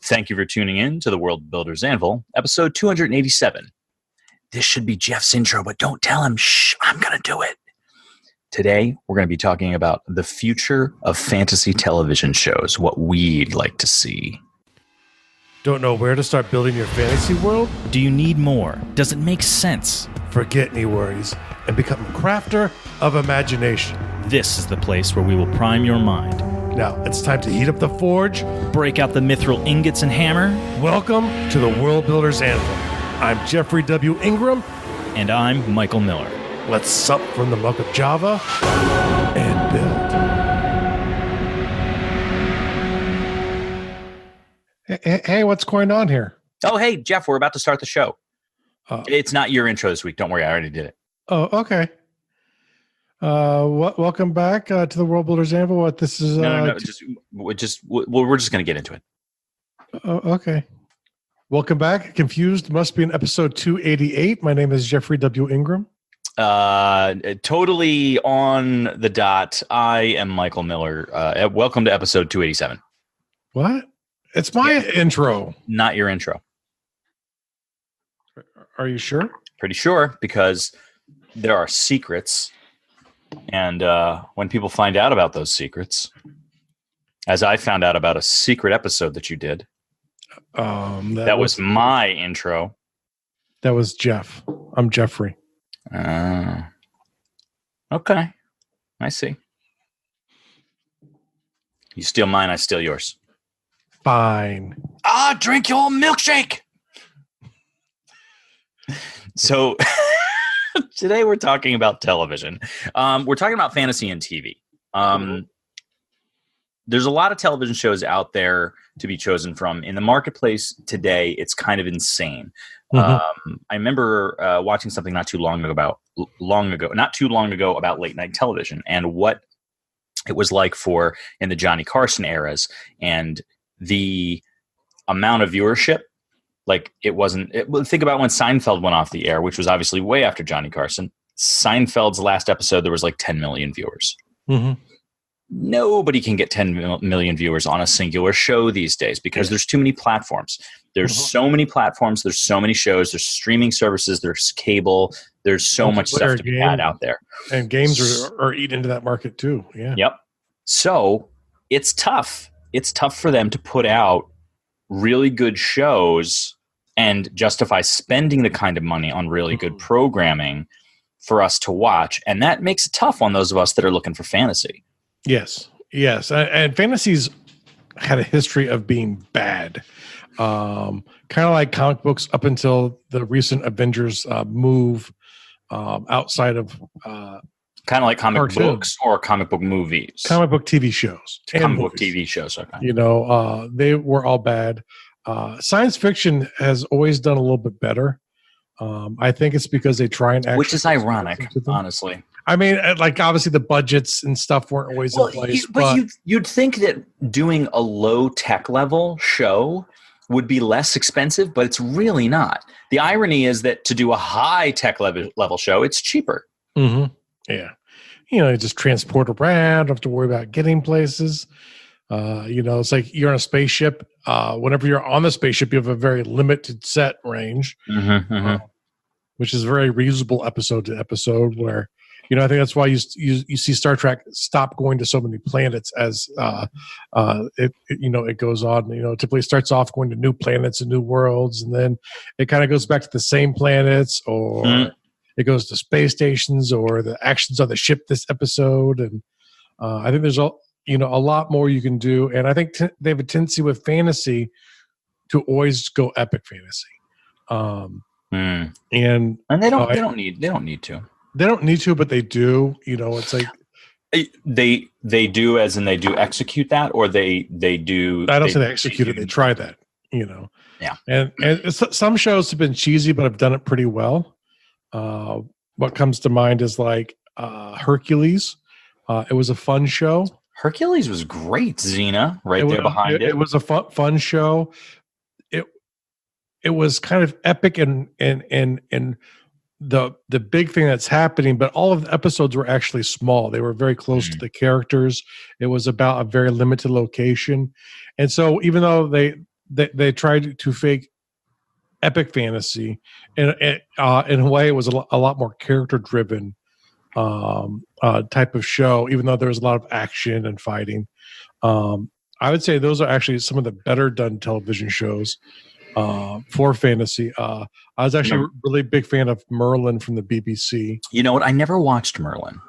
Thank you for tuning in to the World Builder's Anvil, episode 287. This should be Jeff's intro, but don't tell him. Shh, I'm going to do it. Today, we're going to be talking about the future of fantasy television shows, what we'd like to see. Don't know where to start building your fantasy world? Do you need more? Does it make sense? Forget any worries and become a crafter of imagination. This is the place where we will prime your mind. Now, it's time to heat up the forge. Break out the mithril ingots and hammer. Welcome to the World Builder's Anvil. I'm Jeffrey W. Ingram. And I'm Michael Miller. Let's sup from the muck of Java and build. Hey, what's going on here? Oh, hey, Jeff, we're about to start the show. It's not your intro this week. Don't worry, I already did it. Oh, okay. Welcome back to the World Builder's Anvil. What this is? No. We're just going to get into it. Okay. Welcome back. Confused? Must be in episode 288. My name is Jeffrey W. Ingram. Totally on the dot. I am Michael Miller. Welcome to episode 287. What? It's my intro. Not your intro. Are you sure? Pretty sure, because there are secrets. And when people find out about those secrets, as I found out about a secret episode that you did, that was my intro. That was Jeff. I'm Jeffrey. Okay. I see. You steal mine, I steal yours. Fine. Drink your milkshake. So today we're talking about television. We're talking about fantasy and TV. There's a lot of television shows out there to be chosen from. In the marketplace today, it's kind of insane. Mm-hmm. I remember watching something not too long ago about late night television and what it was like in the Johnny Carson eras and the amount of viewership. Like think about when Seinfeld went off the air, which was obviously way after Johnny Carson. Seinfeld's last episode, there was like 10 million viewers. Mm-hmm. Nobody can get 10 million viewers on a singular show these days because there's too many platforms. There's so many platforms. There's so many shows. There's streaming services. There's cable. There's so much stuff to be had out there. And games are eating into that market too. Yeah. Yep. So it's tough. It's tough for them to put out really good shows and justify spending the kind of money on really good programming for us to watch. And that makes it tough on those of us that are looking for fantasy. Yes. And fantasies had a history of being bad. Kind of like comic books up until the recent Avengers move outside of kind of like comic cartoons. Books or comic book movies. Comic book TV shows. Comic book TV shows, okay. They were all bad. Science fiction has always done a little bit better. I think it's because they try and which is ironic, honestly. I mean, like obviously the budgets and stuff weren't always in place. But you'd think that doing a low tech level show would be less expensive, but it's really not. The irony is that to do a high tech level show, it's cheaper. Mm-hmm. Yeah. You just transport around, don't have to worry about getting places. It's like you're on a spaceship. Whenever you're on the spaceship, you have a very limited set range, which is very reusable episode to episode where, I think that's why you see Star Trek stop going to so many planets as it goes on. Typically it starts off going to new planets and new worlds, and then it kind of goes back to the same planets, or it goes to space stations, or the actions on the ship this episode. And I think there's a lot more you can do. And I think they have a tendency with fantasy to always go epic fantasy. And they don't need to. They don't need to, but they do. It's like they do, as in they do execute that, or they do. I don't say they execute it. They try that. Yeah. And some shows have been cheesy, but have done it pretty well. What comes to mind is like Hercules. It was a fun show. Hercules was great. Xena, there behind it. It was a fun show. It was kind of epic and the big thing that's happening, but all of the episodes were actually small. They were very close to the characters. It was about a very limited location. And so even though they tried to fake epic fantasy, and in a way, it was a lot more character driven type of show. Even though there was a lot of action and fighting, I would say those are actually some of the better done television shows for fantasy. I was actually a really big fan of Merlin from the BBC. You know what? I never watched Merlin,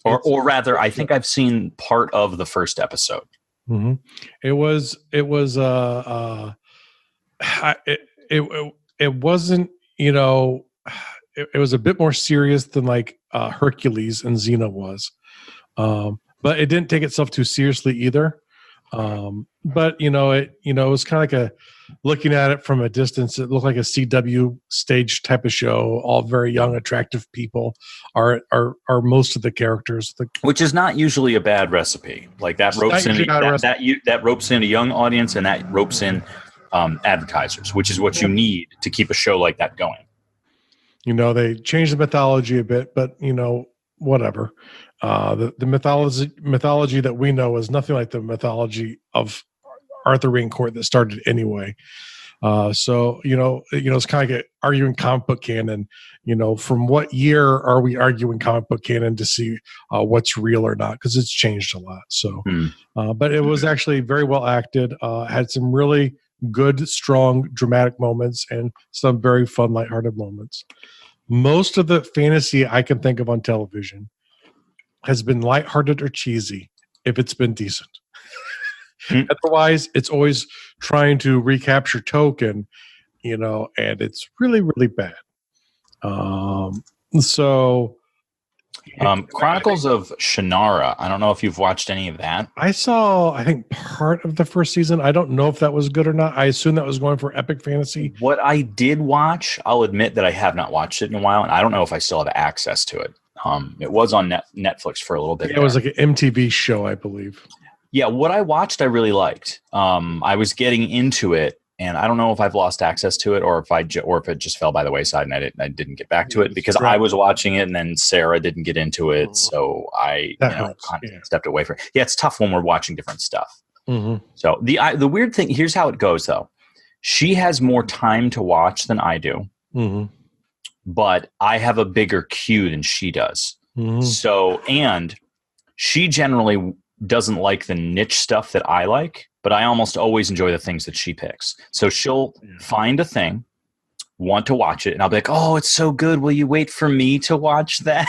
or rather, I think I've seen part of the first episode. Mm-hmm. It wasn't, it was a bit more serious than like Hercules and Xena was, but it didn't take itself too seriously either. But it was kind of like looking at it from a distance, it looked like a CW stage type of show. All very young, attractive people are most of the characters, which is not usually a bad recipe. Like that ropes in that ropes in a young audience, and that ropes in advertisers, which is what you need to keep a show like that going. They changed the mythology a bit, but whatever. The mythology that we know is nothing like the mythology of Arthurian court that started anyway. So it's kind of like arguing comic book canon. From what year are we arguing comic book canon to see what's real or not? Because it's changed a lot. So, but it was actually very well acted. Had some really good, strong, dramatic moments and some very fun, lighthearted moments. Most of the fantasy I can think of on television has been lighthearted or cheesy if it's been decent. Otherwise, it's always trying to recapture token, and it's really, really bad. Chronicles of Shannara. I don't know if you've watched any of that. I saw, I think, part of the first season. I don't know if that was good or not. I assume that was going for epic fantasy. What I did watch, I'll admit that I have not watched it in a while, and I don't know if I still have access to it. It was on Netflix for a little bit. It was like an MTV show, I believe. Yeah, what I watched, I really liked. I was getting into it, and I don't know if I've lost access to it or if it just fell by the wayside and I didn't get back to it because I was watching it and then Sarah didn't get into it, so I stepped away from it. Yeah, it's tough when we're watching different stuff. Mm-hmm. So the weird thing, here's how it goes though. She has more time to watch than I do. Mm-hmm. But I have a bigger queue than she does. Mm-hmm. So, and she generally doesn't like the niche stuff that I like, but I almost always enjoy the things that she picks. So she'll find a thing, want to watch it, and I'll be like, oh, it's so good. Will you wait for me to watch that?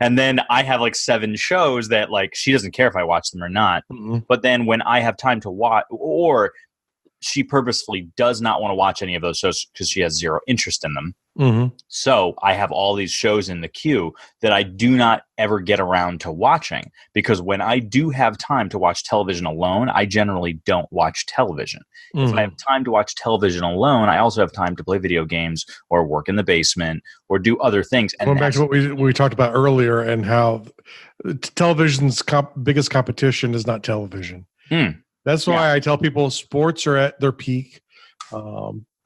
And then I have like 7 shows that like she doesn't care if I watch them or not. Mm-hmm. But then when I have time to watch, or she purposefully does not want to watch any of those shows because she has zero interest in them. Mm-hmm. So I have all these shows in the queue that I do not ever get around to watching because when I do have time to watch television alone, I generally don't watch television. Mm-hmm. If I have time to watch television alone, I also have time to play video games or work in the basement or do other things. And going back to what we talked about earlier and how television's biggest competition is not television. That's why I tell people sports are at their peak.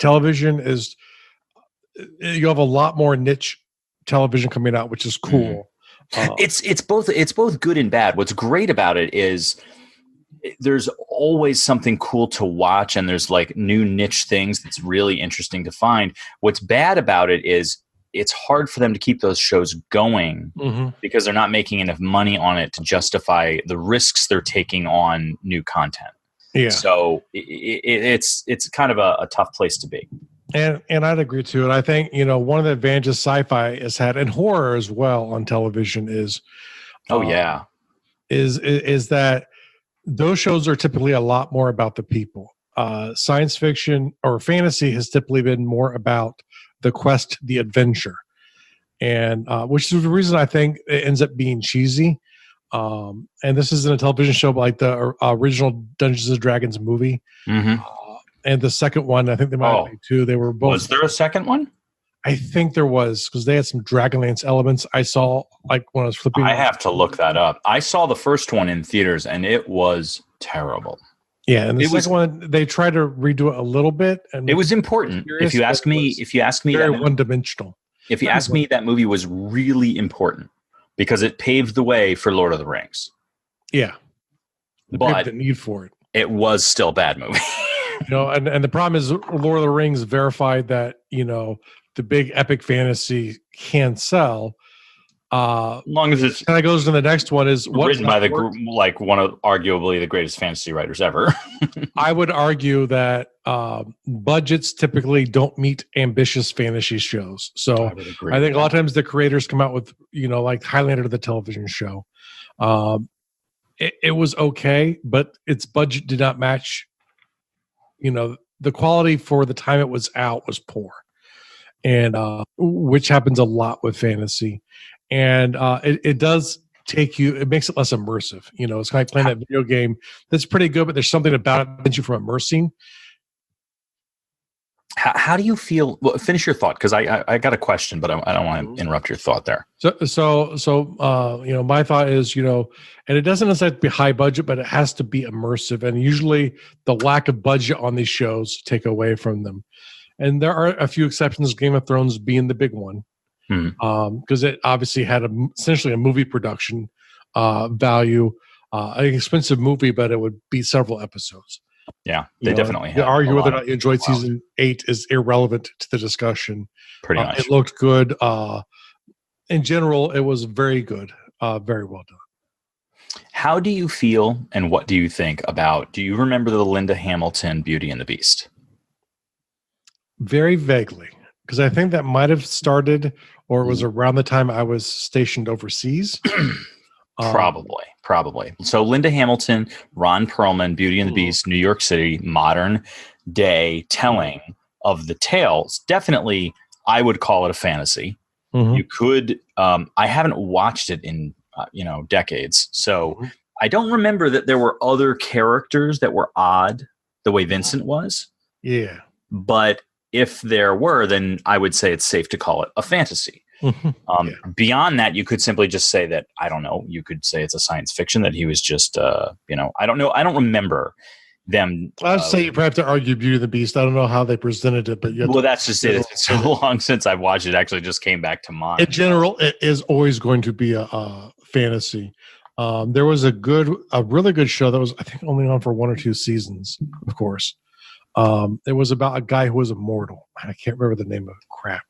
Television is, you have a lot more niche television coming out, which is cool. It's both good and bad. What's great about it is there's always something cool to watch, and there's like new niche things that's really interesting to find. What's bad about it is it's hard for them to keep those shows going because they're not making enough money on it to justify the risks they're taking on new content. Yeah. So it's kind of a tough place to be. And I'd agree to it. I think, one of the advantages Syfy has had, and horror as well on television is, is that those shows are typically a lot more about the people. Science fiction or fantasy has typically been more about the quest, the adventure, and which is the reason I think it ends up being cheesy. And this isn't a television show, but like the original Dungeons and Dragons movie. Mm-hmm. And the second one, I think they might have made 2. They were both. Was there a second one? I think there was, because they had some Dragonlance elements. I saw like when I was flipping. I have to look that up. I saw the first one in theaters, and it was terrible. Yeah, and the second one they tried to redo it a little bit, and it was important. If you ask me, very one-dimensional. If you ask me, that movie was really important because it paved the way for Lord of the Rings. Yeah, but the need for it. It was still a bad movie. And the problem is Lord of the Rings verified that, the big epic fantasy can sell. As long as it's kind of goes to the next one is what written by the group, like one of arguably the greatest fantasy writers ever. I would argue that budgets typically don't meet ambitious fantasy shows. So I think a lot of times the creators come out with, like Highlander, the television show. It was okay, but its budget did not match. The quality for the time it was out was poor, and which happens a lot with fantasy. And it does it makes it less immersive. It's kind of like playing that video game that's pretty good, but there's something about it that prevents you from immersing. How do you feel? Well, finish your thought, because I got a question, but I don't want to interrupt your thought there. So my thought is, and it doesn't necessarily have to be high budget, but it has to be immersive. And usually the lack of budget on these shows take away from them. And there are a few exceptions, Game of Thrones being the big one. Because it obviously had essentially a movie production value, an expensive movie, but it would be several episodes. Yeah, they definitely have. To argue whether or not you enjoyed season 8 is irrelevant to the discussion. Pretty much. It looked good. In general, it was very good. Very well done. How do you feel and what do you think about, do you remember the Linda Hamilton Beauty and the Beast? Very vaguely, because I think that might have started or it was around the time I was stationed overseas. Probably. So Linda Hamilton, Ron Perlman, Beauty and the Beast, New York City, modern day telling of the tales. Definitely, I would call it a fantasy. You could, I haven't watched it in, decades. So I don't remember that there were other characters that were odd the way Vincent was. Yeah. But if there were, then I would say it's safe to call it a fantasy. Beyond that, you could simply just say that, I don't know, you could say it's a science fiction, that he was just, I don't know. I don't remember them. I'd say you perhaps to argue Beauty and the Beast. I don't know how they presented it, but that's just it. It's been so long since I've watched it. Actually just came back to mind. In general, it is always going to be a fantasy. There was a really good show that was, I think, only on for 1 or 2 seasons, of course. It was about a guy who was immortal. I can't remember the name of it. Crap.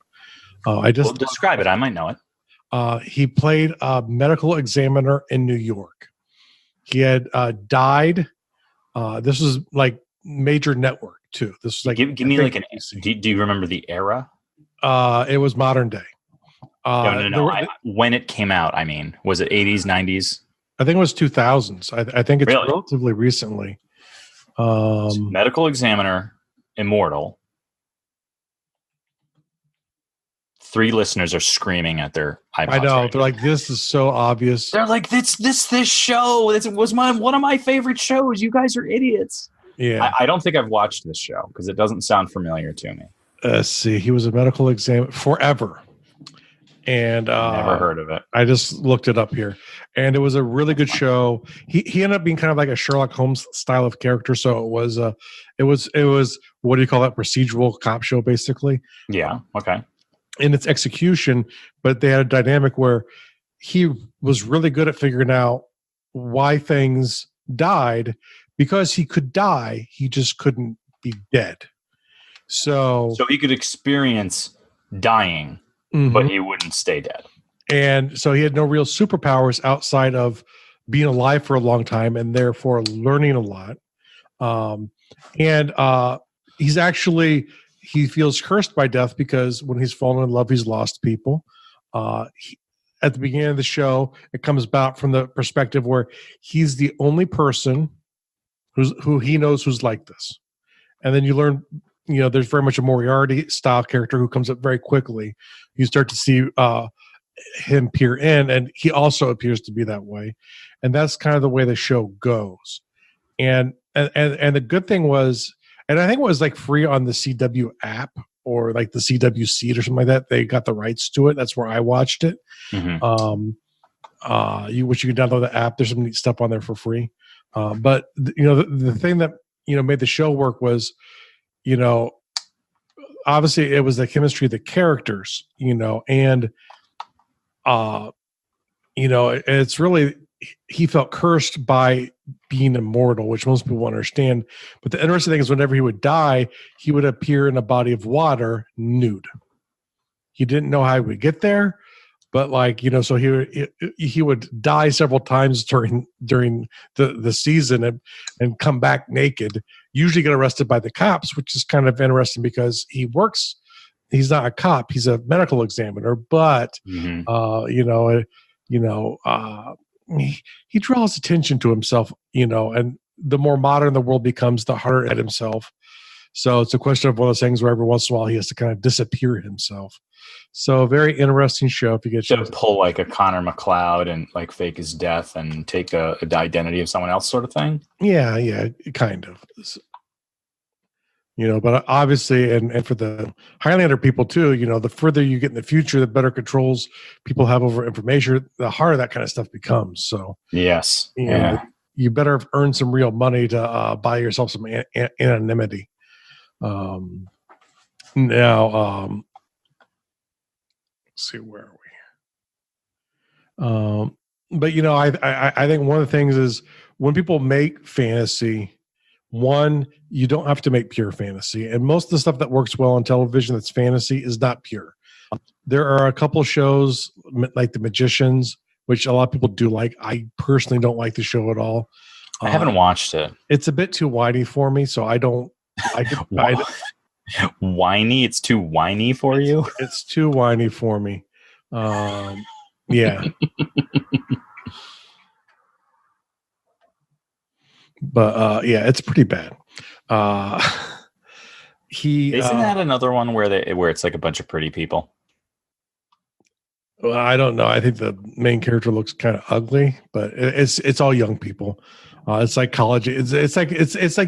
Describe it. I might know it. He played a medical examiner in New York. He had died. This was like major network too. This was like give me like do you remember the era? It was modern day. No. When it came out, I mean, was it 80s, 90s? I think it was 2000s. I think it's relatively recently. Medical examiner, immortal. 3 listeners are screaming at their iPods. I know. They're like, this is so obvious. They're like, this show. It was one of my favorite shows. You guys are idiots. Yeah. I don't think I've watched this show because it doesn't sound familiar to me. Let's see. He was a medical examiner forever. And never heard of it. I just looked it up here. And it was a really good show. He ended up being kind of like a Sherlock Holmes style of character. So it was what do you call that? Procedural cop show, basically. Yeah. Okay. In its execution, but they had a dynamic where he was really good at figuring out why things died, because he could die, he just couldn't be dead. So he could experience dying, but he wouldn't stay dead. And so he had no real superpowers outside of being alive for a long time and therefore learning a lot. He's actually, he feels cursed by death because when he's fallen in love, he's lost people. At the beginning of the show, it comes about from the perspective where he's the only person who he knows who's like this. And then you learn, there's very much a Moriarty style character who comes up very quickly. You start to see him peer in, and he also appears to be that way. And that's kind of the way the show goes. And the good thing was, and I think it was like free on the CW app or like the CW Seed or something like that. They got the rights to it. That's where I watched it. You can download the app. There's some neat stuff on there for free. But the thing that made the show work was, obviously it was the chemistry of the characters, and it's really he felt cursed by being immortal, which most people understand. But the interesting thing is, whenever he would die, he would appear in a body of water nude. He didn't know how he would get there, but so he would die several times during the season and come back naked. Usually get arrested by the cops, which is kind of interesting because he's not a cop; he's a medical examiner. But he draws attention to himself, and the more modern the world becomes, the harder at himself. So it's a question of one of those things where every once in a while he has to kind of disappear himself. So a very interesting show if you get to pull like a Connor McLeod and like fake his death and take the identity of someone else, sort of thing. Yeah, kind of. But obviously, and for the Highlander people too, the further you get in the future, the better controls people have over information, the harder that kind of stuff becomes. So yes, you better earn some real money to buy yourself some anonymity. Now, let's see, where are we? But I think one of the things is when people make fantasy. One, you don't have to make pure fantasy. And most of the stuff that works well on television that's fantasy is not pure. There are a couple shows like The Magicians, which a lot of people do like. I personally don't like the show at all. I haven't watched it. It's a bit too whiny for me, so I don't. Whiny? It's too whiny for you? It's too whiny for me. Yeah. But it's pretty bad. Isn't that another one where it's like a bunch of pretty people? Well, I don't know. I think the main character looks kind of ugly, but it's all young people. It's like college. It's like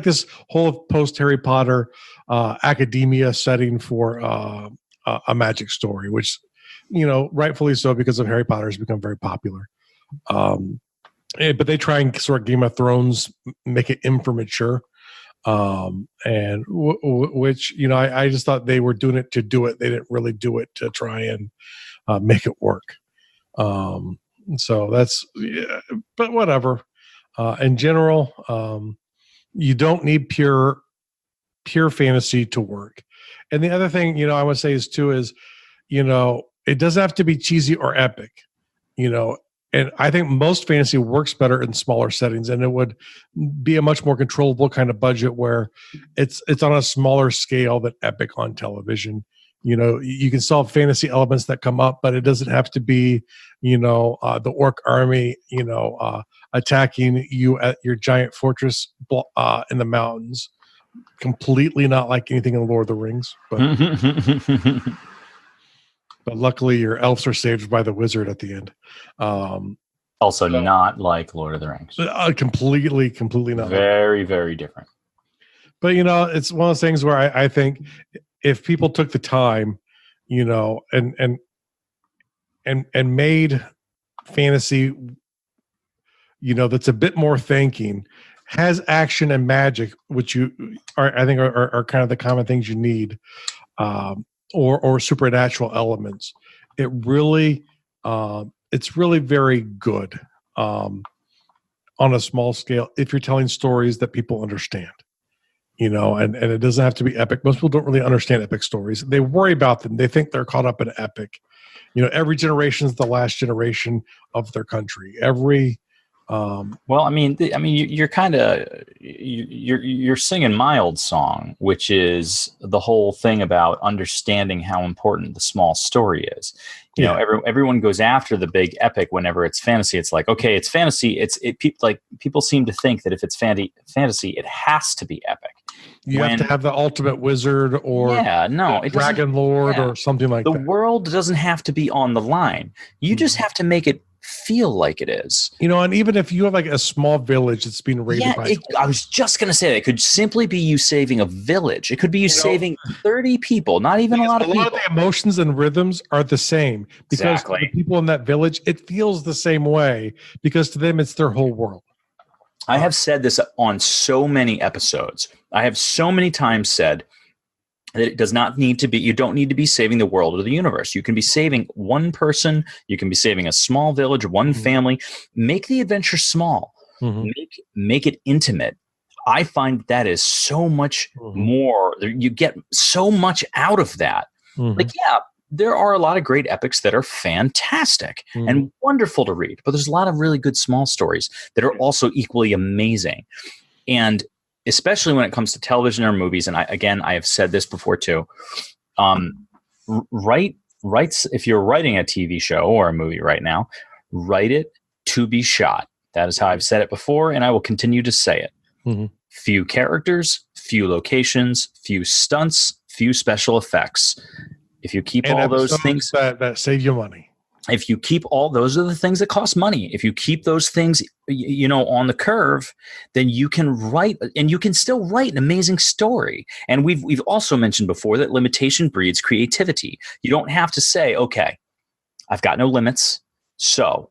this whole post Harry Potter academia setting for a magic story, which rightfully so because of Harry Potter has become very popular. But they try and sort of Game of Thrones, make it immature, and which I just thought they were doing it to do it. They didn't really do it to try and make it work. So that's, but whatever. In general, you don't need pure fantasy to work. And the other thing I would say is it doesn't have to be cheesy or epic. And I think most fantasy works better in smaller settings, and it would be a much more controllable kind of budget where it's on a smaller scale than epic on television. You can still have fantasy elements that come up, but it doesn't have to be, the orc army, attacking you at your giant fortress in the mountains. Completely not like anything in Lord of the Rings, but. But luckily, your elves are saved by the wizard at the end. Also, not like Lord of the Rings. Completely not. Very, very different. But it's one of those things where I think if people took the time, and made fantasy, that's a bit more thinking, has action and magic, which I think are kind of the common things you need. Or supernatural elements. It's really very good on a small scale if you're telling stories that people understand. And it doesn't have to be epic. Most people don't really understand epic stories. They worry about them. They think they're caught up in epic. Every generation is the last generation of their country. You're kind of you're singing my old song, which is the whole thing about understanding how important the small story is. Everyone goes after the big epic whenever it's fantasy. It's like, okay, it's fantasy. People seem to think that if it's fantasy, it has to be epic. You have to have the ultimate wizard or dragon lord or something like that. The world doesn't have to be on the line. You just have to make it feel like it is. And even if you have like a small village that's being raided by... I was just going to say that it could simply be you saving a village. It could be you saving 30 people, not even a lot of people. A lot of the emotions and rhythms are the same because the people in that village, it feels the same way because to them, it's their whole world. I have said this on so many episodes. I have so many times said, that it does not need to be, you don't need to be saving the world or the universe. You can be saving one person. You can be saving a small village, one family. Make the adventure small. Make it intimate. I find that is so much more. You get so much out of that. Like, yeah, there are a lot of great epics that are fantastic and wonderful to read, but there's a lot of really good small stories that are also equally amazing. And especially when it comes to television or movies, and I have said this before too, if you're writing a TV show or a movie right now, write it to be shot. That is how I've said it before, and I will continue to say it. Few characters, few locations, few stunts, few special effects. If you keep all those things that save you money. If you keep those are the things that cost money. If you keep those things, on the curve, then you can write, and you can still write an amazing story. And we've also mentioned before that limitation breeds creativity. You don't have to say, okay, I've got no limits, so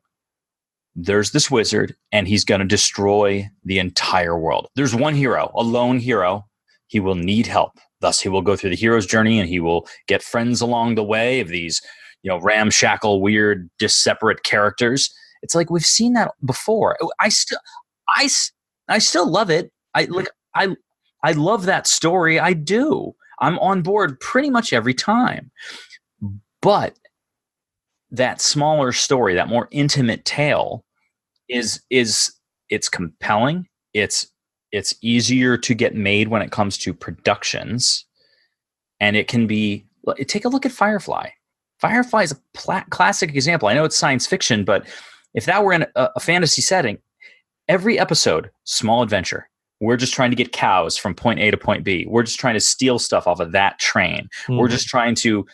there's this wizard, and he's going to destroy the entire world. There's one hero, a lone hero. He will need help. Thus, he will go through the hero's journey, and he will get friends along the way of these ramshackle, weird, disseparate characters. It's like we've seen that before. I still love it. I love that story. I do. I'm on board pretty much every time. But that smaller story, that more intimate tale, it's compelling. It's easier to get made when it comes to productions, and it can be. Take a look at Firefly. Firefly is a classic example. I know it's science fiction, but if that were in a fantasy setting, every episode, small adventure. We're just trying to get cows from point A to point B. We're just trying to steal stuff off of that train. We're just trying to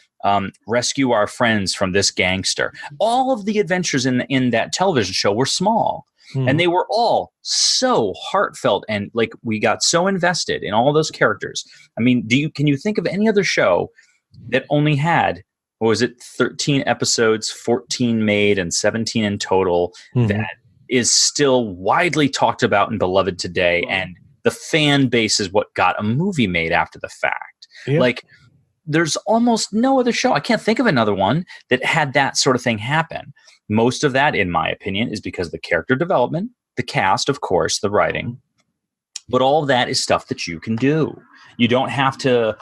rescue our friends from this gangster. All of the adventures in that television show were small. And they were all so heartfelt, and like we got so invested in all those characters. I mean, can you think of any other show that only had, what was it, 13 episodes, 14 made, and 17 in total, that is still widely talked about and beloved today, and the fan base is what got a movie made after the fact? Like, there's almost no other show. I can't think of another one that had that sort of thing happen. Most of that, in my opinion, is because of the character development, the cast, of course, the writing, but all of that is stuff that you can do. You don't have to,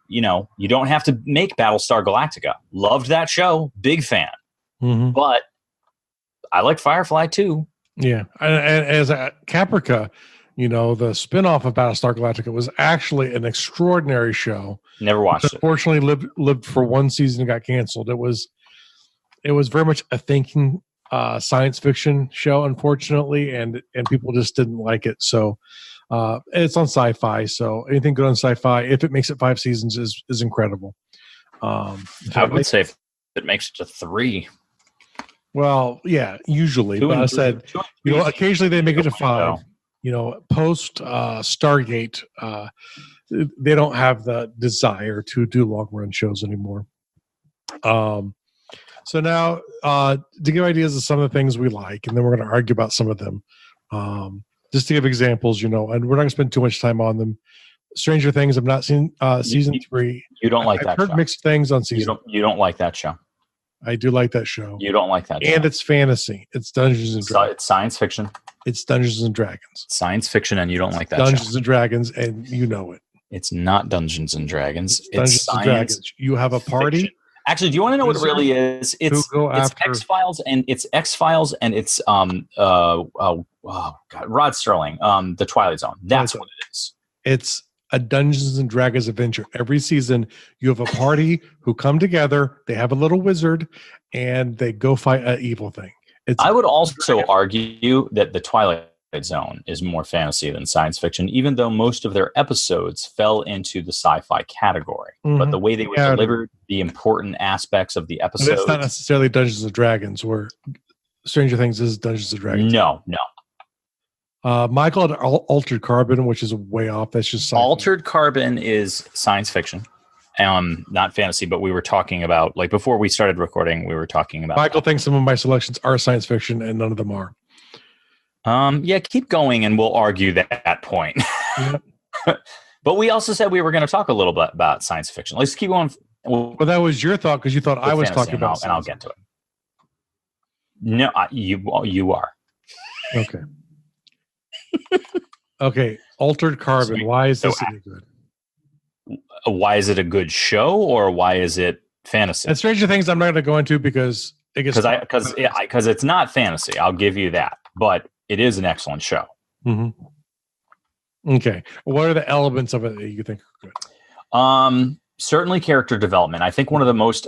you don't have to make Battlestar Galactica. Loved that show, big fan, but I like Firefly too. Yeah, and as a Caprica, the spinoff of Battlestar Galactica was actually an extraordinary show. Never watched it. Unfortunately, lived for one season and got canceled. It was very much a thinking science fiction show, unfortunately, and people just didn't like it. So it's on Syfy. So anything good on Syfy, if it makes it 5 seasons, is incredible. I would say if it makes it to 3. Well, yeah, usually. But I said, occasionally they make it to 5. Post Stargate, they don't have the desire to do long run shows anymore. So now, to give ideas of some of the things we like, and then we're going to argue about some of them. Just to give examples, and we're not going to spend too much time on them. Stranger Things, I've not seen season 3. You don't like that show. I've heard mixed things on season. You don't like that show. I do like that show. You don't like that show. And it's fantasy. It's Dungeons and Dragons. It's science fiction. It's Dungeons and Dragons. Science fiction, and you don't like that Dungeons show. and Dragons, and you know it. It's not Dungeons and Dragons. It's Dungeons and Dragons. You have a party. Fiction. Actually, do you want to know what it really is? It's X-Files, and it's Rod Sterling, The Twilight Zone. That's what it is. It's a Dungeons and Dragons adventure. Every season, you have a party who come together. They have a little wizard, and they go fight an evil thing. I would also argue that The Twilight Zone is more fantasy than science fiction, even though most of their episodes fell into the sci-fi category. But the way they were delivered, the important aspects of the episodes. It's not necessarily Dungeons and Dragons, where Stranger Things is Dungeons and Dragons. No. Michael had Altered Carbon, which is way off. That's just sci-fi. Altered Carbon is science fiction. Not fantasy, but we were talking about, like, before we started recording, we were talking about Michael thinks some of my selections are science fiction and none of them are. Yeah, keep going and we'll argue that point. But we also said we were going to talk a little bit about science fiction. Let's keep going. Well, that was your thought because you thought I was talking about, and I'll get to it. No, you are. Okay. Okay. Altered Carbon. Why is this any good? Why is it a good show, or why is it fantasy? And Stranger Things, I'm not going to go into because it's not fantasy. I'll give you that, but it is an excellent show. Mm-hmm. Okay. What are the elements of it that you think are good? Certainly character development. I think one of the most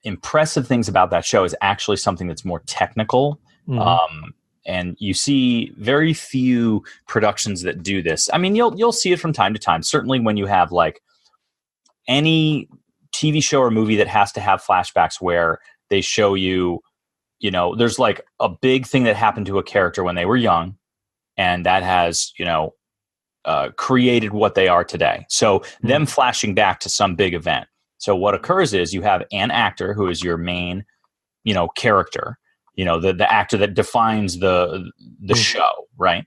impressive things about that show is actually something that's more technical. Mm-hmm. And you see very few productions that do this. I mean, you'll see it from time to time. Certainly when you have like any TV show or movie that has to have flashbacks where they show you, there's like a big thing that happened to a character when they were young, and that has, created what they are today. So them flashing back to some big event. So what occurs is you have an actor who is your main, character, the actor that defines the show, right?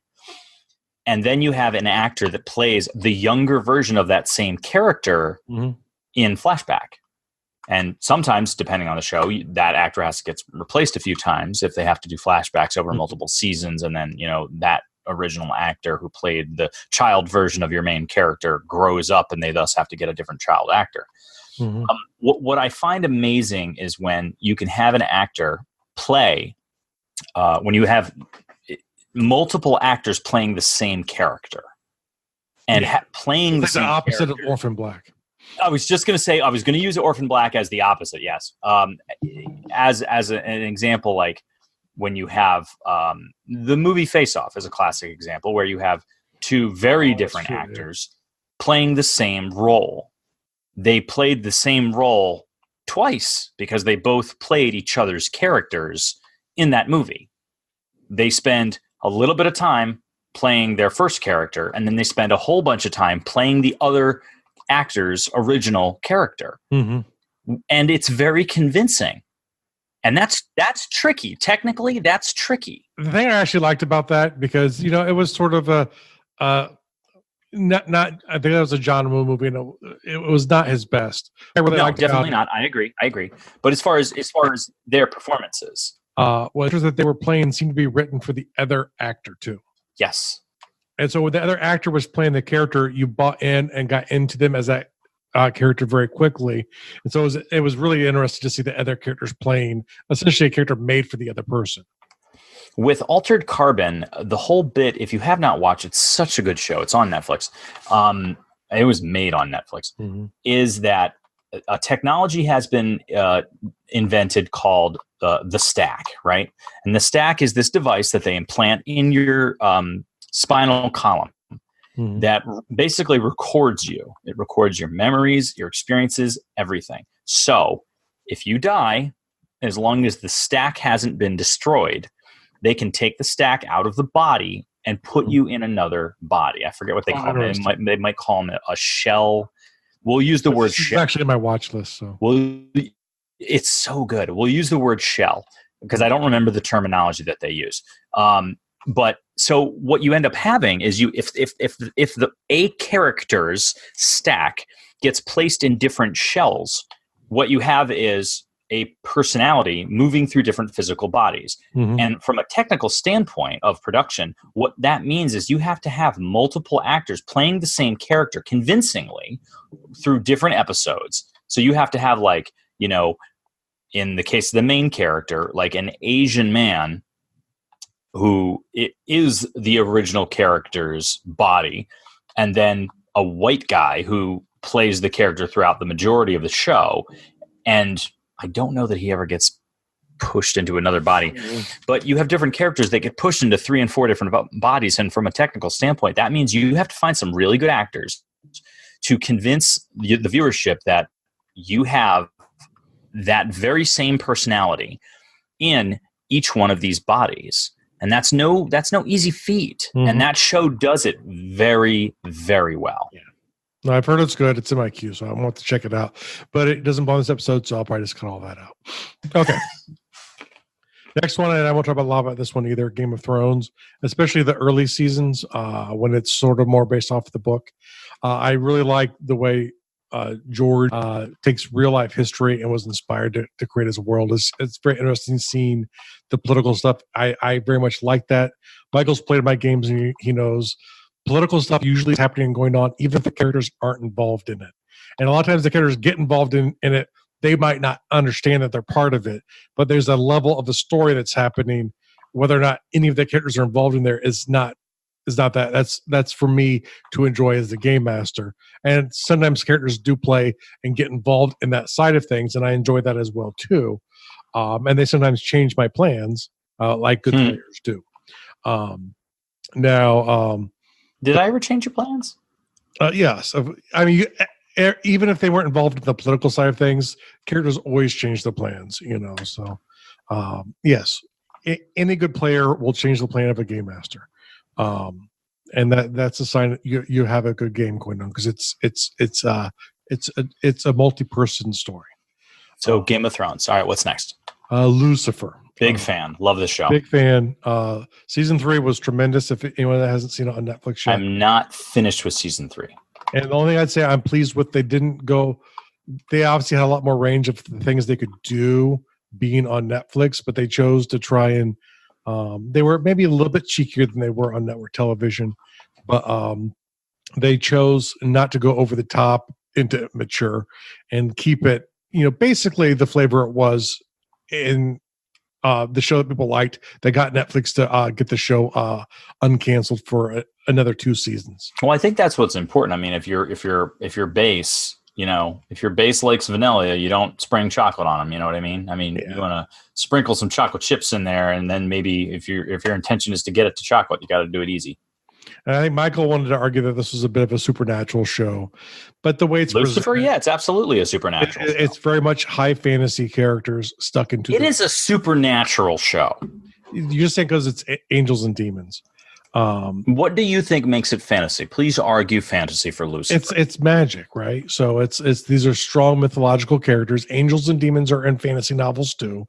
And then you have an actor that plays the younger version of that same character in flashback. And sometimes, depending on the show, that actor has to get replaced a few times if they have to do flashbacks over multiple seasons. And then, that original actor who played the child version of your main character grows up, and they thus have to get a different child actor. Mm-hmm. What I find amazing is when you can have an actor play, when you have multiple actors playing the same character and playing the opposite of Orphan Black. I was just going to say, I was going to use Orphan Black as the opposite. Yes. As an example, like when you have the movie Face Off is a classic example where you have two very different actors playing the same role. They played the same role twice because they both played each other's characters in that movie. They spend a little bit of time playing their first character, and then they spend a whole bunch of time playing the other actor's original character. Mm-hmm. And it's very convincing. And that's tricky. Technically, that's tricky. The thing I actually liked about that, because, it was sort of not I think that was a John Woo movie, and it was not his best. I really liked definitely not. I agree. But as far as their performances, was that they were playing seemed to be written for the other actor too. Yes. And so when the other actor was playing the character, you bought in and got into them as that character very quickly. And so it was really interesting to see the other characters playing essentially a character made for the other person. With Altered Carbon, the whole bit, if you have not watched, it's such a good show. It's on Netflix. It was made on Netflix. Mm-hmm. Is that a technology has been invented called the stack, right? And the stack is this device that they implant in your spinal column that basically records you. It records your memories, your experiences, everything. So if you die, as long as the stack hasn't been destroyed, they can take the stack out of the body and put you in another body. I forget what they call it. They might call them a shell. We'll use the word shell. It's actually in my watch list. So it's so good. We'll use the word shell because I don't remember the terminology that they use. But so what you end up having is if the a character's stack gets placed in different shells, what you have is a personality moving through different physical bodies. Mm-hmm. And from a technical standpoint of production, what that means is you have to have multiple actors playing the same character convincingly through different episodes. So you have to have in the case of the main character, like an Asian man who is the original character's body, and then a white guy who plays the character throughout the majority of the show. And I don't know that he ever gets pushed into another body, but you have different characters that get pushed into 3 and 4 different bodies. And from a technical standpoint, that means you have to find some really good actors to convince the viewership that you have that very same personality in each one of these bodies. And that's no easy feat. Mm-hmm. And that show does it very, very well. Yeah. No, I've heard it's good. It's in my queue, so I want to check it out. But it doesn't belong this episode, so I'll probably just cut all that out. Okay. Next one, and I won't talk about a lot about this one either, Game of Thrones, especially the early seasons when it's sort of more based off the book. I really like the way George takes real life history and was inspired to create his world. It's very interesting seeing the political stuff. I very much like that. Michael's played my games and he knows political stuff usually is happening and going on, even if the characters aren't involved in it. And a lot of times the characters get involved in it. They might not understand that they're part of it, but there's a level of the story that's happening. Whether or not any of the characters are involved in there is not that. That's for me to enjoy as the game master. And sometimes characters do play and get involved in that side of things, and I enjoy that as well too. And they sometimes change my plans, like good players do. Did I ever change your plans? Yes. I mean, even if they weren't involved in the political side of things, characters always change the plans, So, yes, any good player will change the plan of a game master, and that's a sign that you have a good game going on because it's a multi-person story. So, Game of Thrones. All right, what's next? Lucifer. Big fan. Love this show. Big fan. Season 3 was tremendous. If anyone that hasn't seen it on Netflix yet, I'm not finished with season 3. And the only thing I'd say I'm pleased with, they obviously had a lot more range of the things they could do being on Netflix, but they chose to try and they were maybe a little bit cheekier than they were on network television, but they chose not to go over the top into mature and keep it, basically the flavor it was in the show that people liked. They got Netflix to get the show uncanceled for another 2 seasons. Well, I think that's what's important. I mean, if your base, if your base likes vanilla, you don't sprinkle chocolate on them. You know what I mean? I mean, You want to sprinkle some chocolate chips in there, and then maybe if your intention is to get it to chocolate, you got to do it easy. And I think Michael wanted to argue that this was a bit of a supernatural show, but the way it's Lucifer, it's absolutely a supernatural. It's very much high fantasy characters stuck into. It is a supernatural show. You're just saying because it's angels and demons. What do you think makes it fantasy? Please argue fantasy for Lucifer. It's magic, right? So it's these are strong mythological characters. Angels and demons are in fantasy novels too,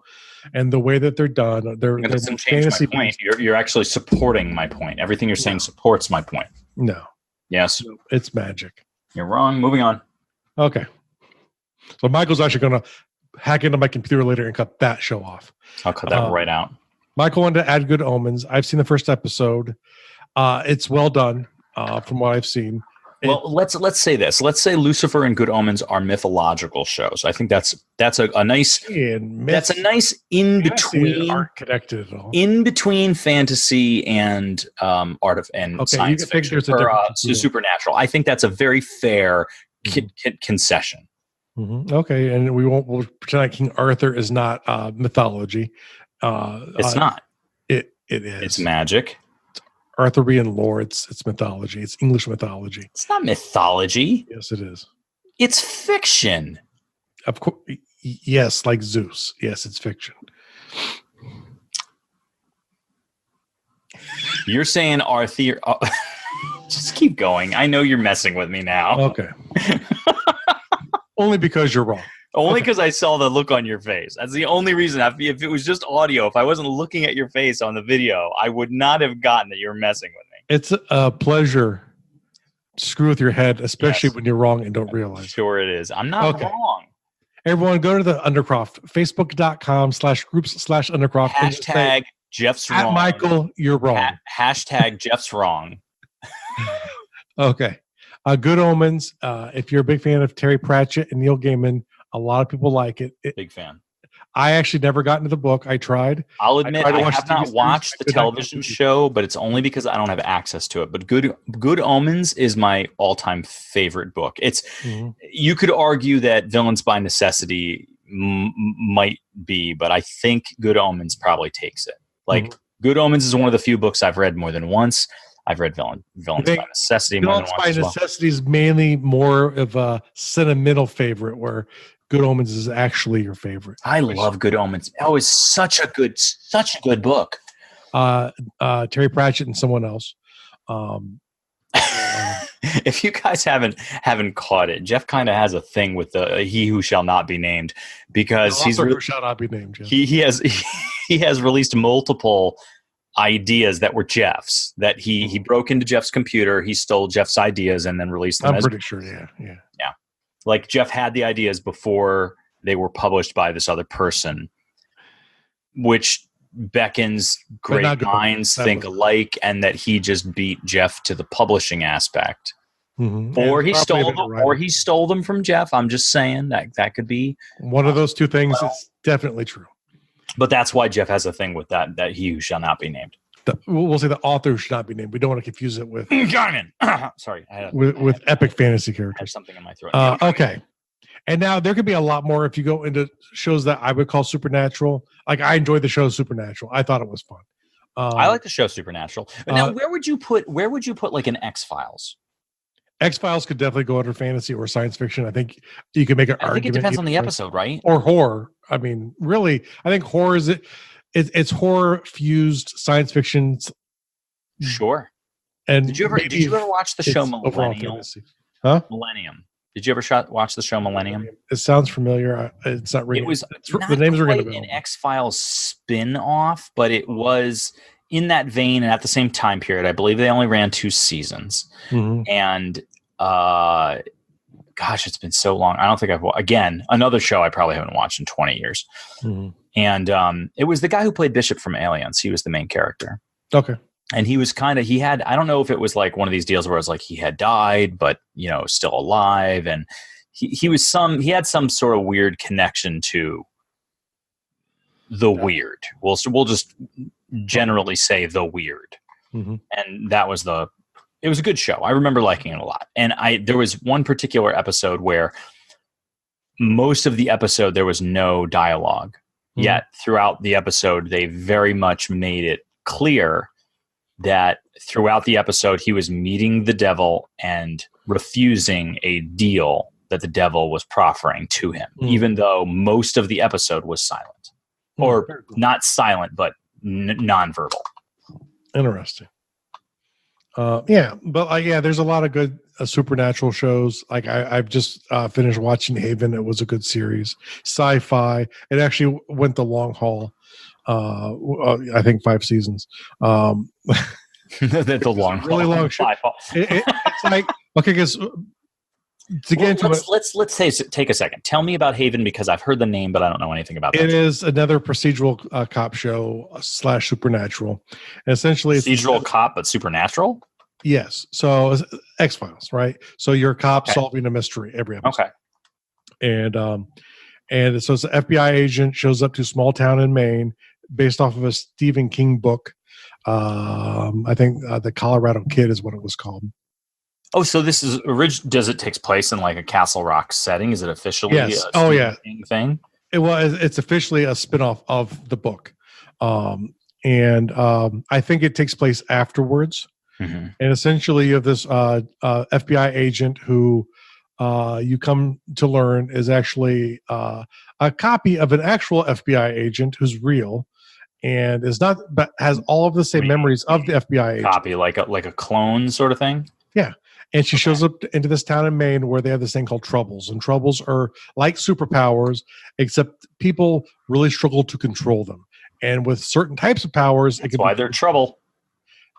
and the way that they're done, they're fantasy. My point. You're actually supporting my point. Everything you're saying supports my point. No. Yes. It's magic. You're wrong. Moving on. Okay. So Michael's actually going to hack into my computer later and cut that show off. I'll cut that right out. Michael wanted to add Good Omens. I've seen the first episode. It's well done from what I've seen. Well, let's say this. Let's say Lucifer and Good Omens are mythological shows. I think that's a nice in between. Aren't connected at all. In between fantasy and art and science fiction or supernatural. I think that's a very fair concession. Mm-hmm. Okay, and we'll pretend like King Arthur is not mythology. It's not. It is. It's magic. Arthurian lore. It's mythology. It's English mythology. It's not mythology. Yes, it is. It's fiction. Of course. Yes, like Zeus. Yes, it's fiction. You're saying Arthur. Just keep going. I know you're messing with me now. Okay. Only because you're wrong. Only because I saw the look on your face. That's the only reason. If it was just audio, if I wasn't looking at your face on the video, I would not have gotten that you're messing with me. It's a pleasure to screw with your head, especially when you're wrong and don't realize. Sure it is. I'm not wrong. Everyone go to the Undercroft, facebook.com/groups/Undercroft. Hashtag Jeff's wrong. Michael, you're wrong. Hashtag Jeff's wrong. Okay. Good Omens. If you're a big fan of Terry Pratchett and Neil Gaiman, a lot of people like it. Big fan. I actually never got into the book. I tried. I'll admit I have not watched the television show, but it's only because I don't have access to it. But Good Omens is my all-time favorite book. It's you could argue that Villains by Necessity might be, but I think Good Omens probably takes it. Like Good Omens is one of the few books I've read more than once. I've read Villains by Necessity more than once. Villains by Necessity is mainly more of a sentimental favorite, where Good Omens is actually your favorite. I love Good Omens. Oh, it's such a good book. Terry Pratchett and someone else. If you guys haven't caught it, Jeff kind of has a thing with the he who shall not be named, because who shall not be named. Jeff. He has released multiple ideas that were Jeff's, that he broke into Jeff's computer, he stole Jeff's ideas and then released them. I'm pretty sure, yeah. Like Jeff had the ideas before they were published by this other person, which beckons great minds think alike, and that he just beat Jeff to the publishing aspect. Mm-hmm. Or he stole them from Jeff. I'm just saying that could be one of those two things. It's definitely true. But that's why Jeff has a thing with that he who shall not be named. We'll say the author should not be named. We don't want to confuse it with sorry, with epic fantasy characters. I have something in my throat. Okay. And now there could be a lot more if you go into shows that I would call supernatural. Like I enjoyed the show Supernatural. I thought it was fun. I like the show Supernatural. Now, where would you put like an X-Files? X-Files could definitely go under fantasy or science fiction. I think you could make an argument. I think it depends on the episode, right? Or horror. I mean, really, I think horror it's horror fused science fiction. Sure. And did you ever watch the show Millennium? Huh? Millennium. Did you ever watch the show Millennium? It sounds familiar. It's not ringing. It was the names are ringing a bell. An X-Files spin-off, but it was in that vein and at the same time period. I believe they only ran 2 seasons. Mm-hmm. And gosh, it's been so long. I don't think again, another show I probably haven't watched in 20 years. Mm-hmm. And it was the guy who played Bishop from Aliens. He was the main character. Okay. And he was I don't know if it was like one of these deals where it was like he had died, but still alive. And he had some sort of weird connection to the weird. We'll just generally say the weird. Mm-hmm. And it was a good show. I remember liking it a lot. And there was one particular episode where most of the episode, there was no dialogue. Mm-hmm. Yet throughout the episode, they very much made it clear that throughout the episode, he was meeting the devil and refusing a deal that the devil was proffering to him, even though most of the episode was silent. Or not silent, but nonverbal. Interesting. There's a lot of good supernatural shows. Like I've just finished watching Haven. It was a good series. Syfy. It actually went the long haul. I think 5 seasons. The long, really long show. It's like okay, because to get into let's take a second. Tell me about Haven, because I've heard the name, but I don't know anything about it. It is another procedural cop show / supernatural. And essentially, procedural cop, but supernatural. Yes. So X-Files, right? So you're a cop solving a mystery every episode. Okay. And so it's an FBI agent shows up to a small town in Maine based off of a Stephen King book. I think The Colorado Kid is what it was called. Oh, so this is does it take place in like a Castle Rock setting? Is it officially a Stephen King thing? It's officially a spinoff of the book. I think it takes place afterwards. Mm-hmm. And essentially you have this FBI agent who you come to learn is actually a copy of an actual FBI agent who's real and is not, but has all of the same memories of the FBI agent. Copy, like a clone sort of thing? Yeah. And she shows up into this town in Maine where they have this thing called Troubles. And Troubles are like superpowers, except people really struggle to control them. And with certain types of powers, that's why they're trouble.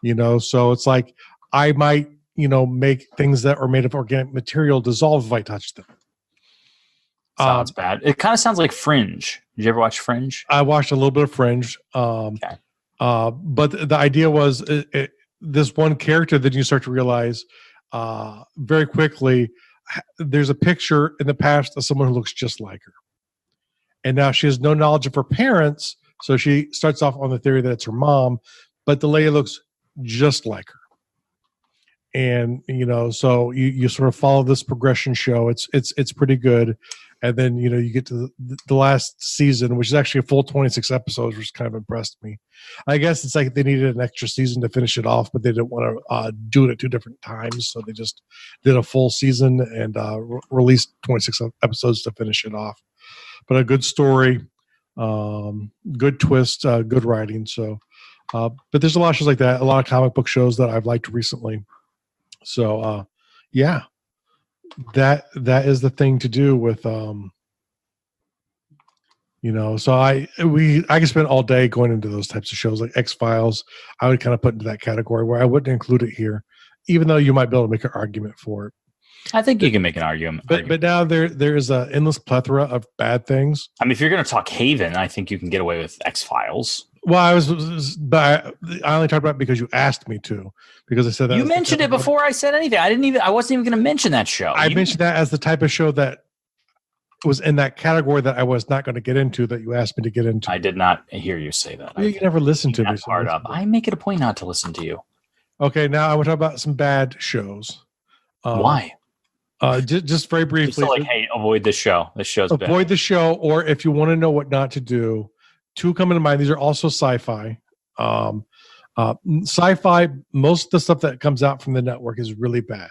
So it's like I might, make things that are made of organic material dissolve if I touch them. Sounds bad. It kind of sounds like Fringe. Did you ever watch Fringe? I watched a little bit of Fringe. Okay. But the idea was this one character that you start to realize very quickly, there's a picture in the past of someone who looks just like her. And now she has no knowledge of her parents. So she starts off on the theory that it's her mom, but the lady looks just like her. And, so you sort of follow this progression show. It's pretty good. And then, you get to the last season, which is actually a full 26 episodes, which kind of impressed me. I guess it's like they needed an extra season to finish it off, but they didn't want to do it at 2 different times. So they just did a full season and released 26 episodes to finish it off. But a good story, good twist, good writing. So, but there's a lot of shows like that, a lot of comic book shows that I've liked recently. So Yeah, that is the thing to do with so I could spend all day going into those types of shows like X-Files. I would kind of put into that category where I wouldn't include it here, even though you might be able to make an argument for it. I think you can make an argument. But now there is an endless plethora of bad things. I mean, if you're going to talk Haven, I think you can get away with X-Files. Well, I only talked about it because you asked me to, because I said that you mentioned it before I said anything. I wasn't even going to mention that show. I mentioned that as the type of show that was in that category that I was not going to get into, that you asked me to get into. I did not hear you say that. You never listened to me. Part of. I make it a point not to listen to you. Okay, now I want to talk about some bad shows. Why? Just very briefly. Just hey, avoid this show. This show's bad. Avoid the show, or if you want to know what not to do, two come into mind. These are also sci-fi. Sci-fi, most of the stuff that comes out from the network is really bad.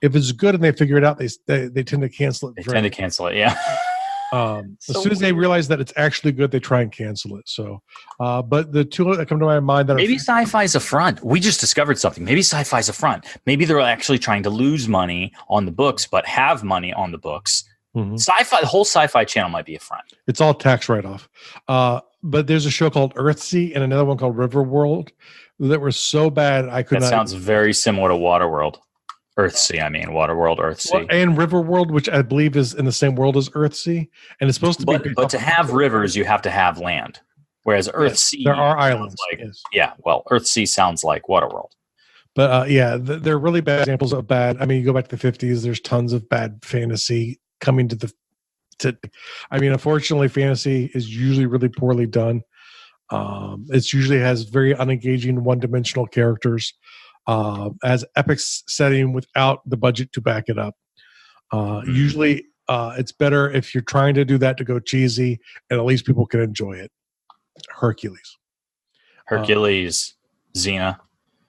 If it's good and they figure it out, they tend to cancel it. They tend to cancel it, yeah. As soon as they realize that it's actually good, they try and cancel it. So, but the two that come to my mind that maybe sci-fi's a front. We just discovered something. Maybe sci-fi's a front. Maybe they're actually trying to lose money on the books, but have money on the books. Mm-hmm. Sci-fi, the whole sci-fi channel might be a front. It's all tax write-off. But there's a show called Earthsea and another one called Riverworld that were so bad I could not. That sounds very similar to Waterworld. Earthsea, Waterworld, Earthsea. Well, and Riverworld, which I believe is in the same world as Earthsea. And it's supposed to be... But to have rivers, you have to have land. Whereas Earthsea... There are islands. Yeah, well, Earthsea sounds like Waterworld. But they're really bad examples of bad. You go back to the 50s, there's tons of bad fantasy coming to the... unfortunately, fantasy is usually really poorly done. It usually has very unengaging one-dimensional characters. As epic setting without the budget to back it up. Usually it's better if you're trying to do that to go cheesy, and at least people can enjoy it. Hercules, Xena.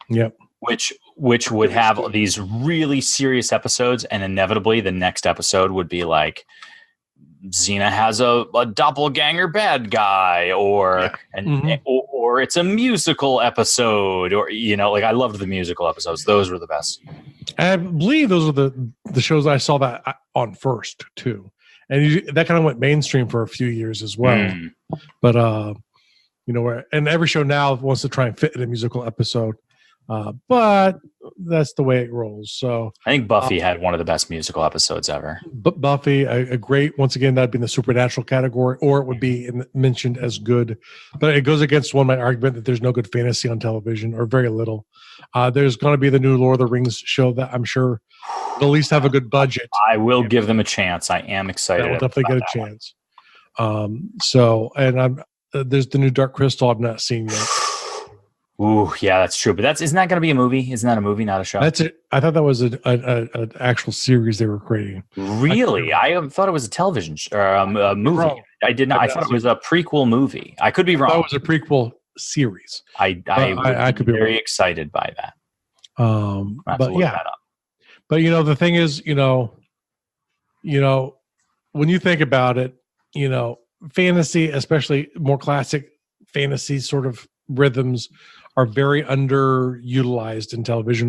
Yep. Which would have these really serious episodes, and inevitably the next episode would be like Xena has a doppelganger bad guy, or it's a musical episode, or I loved the musical episodes. Those were the best. I believe those were the shows I saw that on first too, and that kind of went mainstream for a few years as well. But and every show now wants to try and fit in a musical episode. But that's the way it rolls. So I think Buffy had one of the best musical episodes ever. Buffy, a great, once again, that'd be in the supernatural category, or it would be mentioned as good. But it goes against my argument that there's no good fantasy on television, or very little. There's going to be the new Lord of the Rings show that I'm sure will at least have a good budget. I will give them a chance. I am excited. That will definitely get a chance. There's the new Dark Crystal I've not seen yet. Ooh, yeah, that's true. But isn't that going to be a movie? Isn't that a movie, not a show? That's it. I thought that was an actual series they were creating. Really? I thought it was a television or a movie. Wrong. I did not. I thought it was a prequel movie. I could be wrong. I thought it was a prequel series. I could be very excited by that. But yeah. But the thing is, when you think about it, fantasy, especially more classic fantasy sort of rhythms, are very underutilized in television.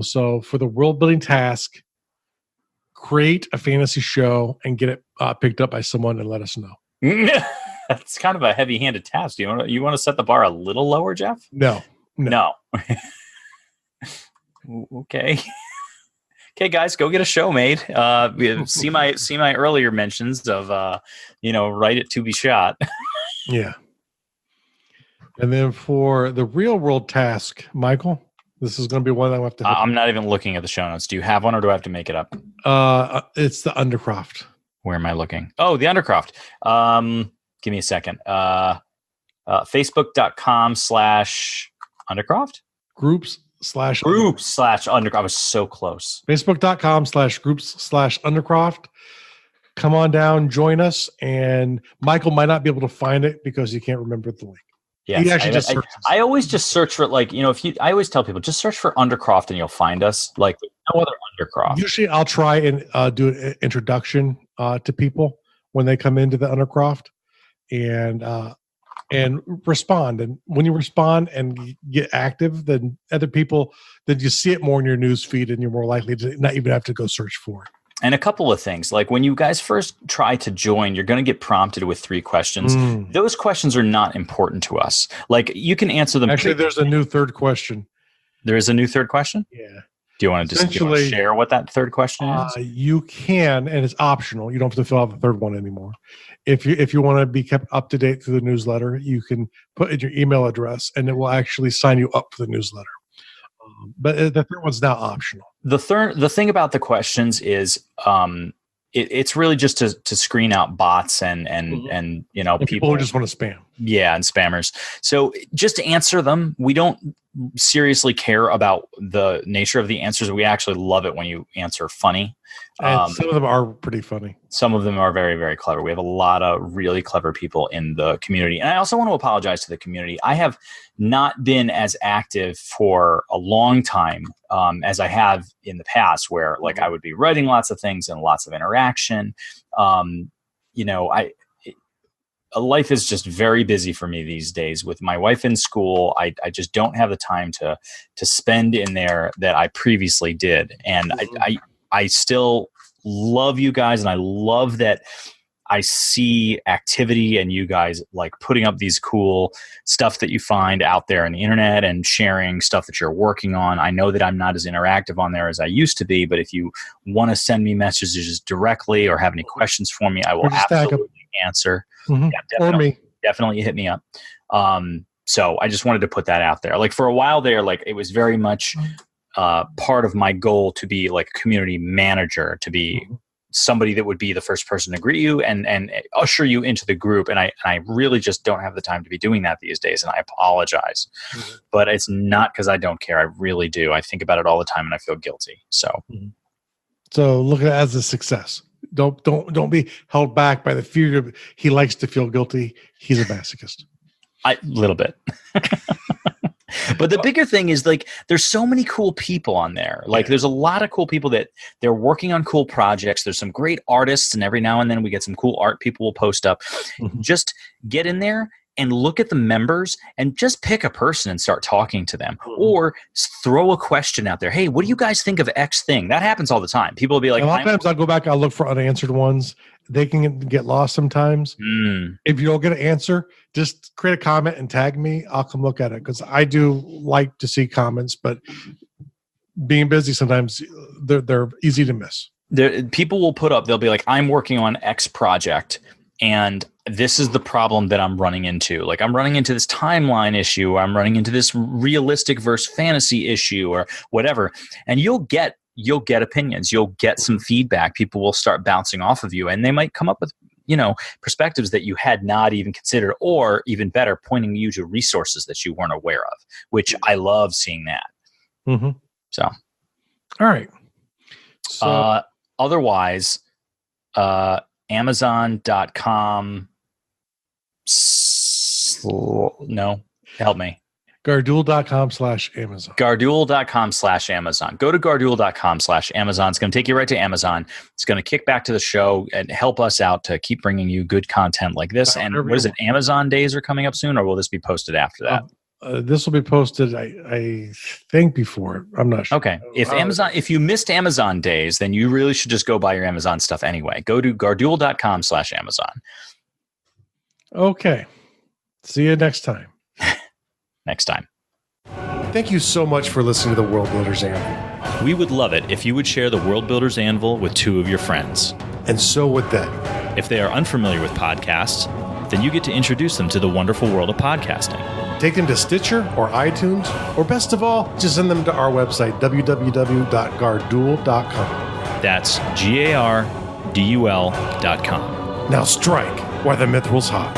So for the World Building Task, create a fantasy show and get it picked up by someone and let us know. That's kind of a heavy-handed task. You want to set the bar a little lower, Jeff? No. Okay. Okay, guys, go get a show made. See my earlier mentions of write it to be shot. Yeah. And then for the real world task, Michael, this is going to be one that I have to. I'm not even looking at the show notes. Do you have one, or do I have to make it up? It's the undercroft. Where am I looking? Oh, the undercroft. Give me a second. Facebook.com/undercroft. Groups/undercroft. I was so close. Facebook.com/groups/undercroft. Come on down, join us. And Michael might not be able to find it because he can't remember the link. Yes, I always just search for I always tell people just search for Undercroft and you'll find us. Like no other Undercroft. Usually, I'll try and do an introduction to people when they come into the Undercroft, and and respond. And when you respond and get active, then other people, then you see it more in your news feed, and you're more likely to not even have to go search for it. And a couple of things, like when you guys first try to join, you're going to get prompted with 3 questions. Those questions are not important to us. Like, you can answer them. Actually, there's a new third question. There is a new third question? Yeah. Do you want to share what that third question is? You can, and it's optional. You don't have to fill out the third one anymore. If you want to be kept up to date through the newsletter, you can put in your email address, and it will actually sign you up for the newsletter. But the third one's now optional. The thing about the questions is, it's really just to screen out bots and people who just want to spam. Yeah, and spammers. So just answer them. We don't seriously care about the nature of the answers. We actually love it when you answer funny. And some of them are pretty funny. Some of them are very, very clever. We have a lot of really clever people in the community. And I also want to apologize to the community. I have not been as active for a long time as I have in the past, where like I would be writing lots of things and lots of interaction. Life is just very busy for me these days. With my wife in school, I just don't have the time to spend in there that I previously did. And I still love you guys, and I love that I see activity and you guys like putting up these cool stuff that you find out there on the internet and sharing stuff that you're working on. I know that I'm not as interactive on there as I used to be, but if you want to send me messages directly or have any questions for me, I will absolutely answer. Mm-hmm. Yeah, definitely hit me up. So I just wanted to put that out there. Like for a while there, like it was very much part of my goal to be like a community manager, to be somebody that would be the first person to greet you and usher you into the group. And I really just don't have the time to be doing that these days. And I apologize, but it's not because I don't care. I really do. I think about it all the time and I feel guilty. So look at it as a success. Don't be held back by the fear of he likes to feel guilty. He's a masochist. A little bit. But the bigger thing is like there's so many cool people on there. Like there's a lot of cool people that they're working on cool projects. There's some great artists, and every now and then we get some cool art people will post up. Just get in there and look at the members and just pick a person and start talking to them, or throw a question out there. Hey, what do you guys think of X thing? That happens all the time. People will be like, a lot of times I'll go back, I'll look for unanswered ones. They can get lost sometimes. If you don't get an answer, just create a comment and tag me. I'll come look at it, because I do like to see comments, but being busy sometimes they're easy to miss. People will put up, they'll be like, I'm working on X project, and this is the problem that I'm running into. Like I'm running into this timeline issue, or I'm running into this realistic versus fantasy issue, or whatever. And you'll get opinions. You'll get some feedback. People will start bouncing off of you, and they might come up with, perspectives that you had not even considered, or even better, pointing you to resources that you weren't aware of, which I love seeing that. So, all right. So, otherwise, Amazon.com. No, help me. Garduel.com/Amazon. Garduel.com/Amazon. Go to Garduel.com/Amazon. It's going to take you right to Amazon. It's going to kick back to the show and help us out to keep bringing you good content like this. And what is it? Amazon days are coming up soon, or will this be posted after that? This will be posted, I think, before. I'm not sure. Okay. If you missed Amazon days, then you really should just go buy your Amazon stuff anyway. Go to Garduel.com/Amazon. Okay. See you next time. Next time. Thank you so much for listening to the World Builders Anvil. We would love it if you would share the World Builders Anvil with 2 of your friends. And so would they. If they are unfamiliar with podcasts, then you get to introduce them to the wonderful world of podcasting. Take them to Stitcher or iTunes, or best of all, just send them to our website, www.garduel.com. That's GARDUL.com. Now strike while the mithril's hot.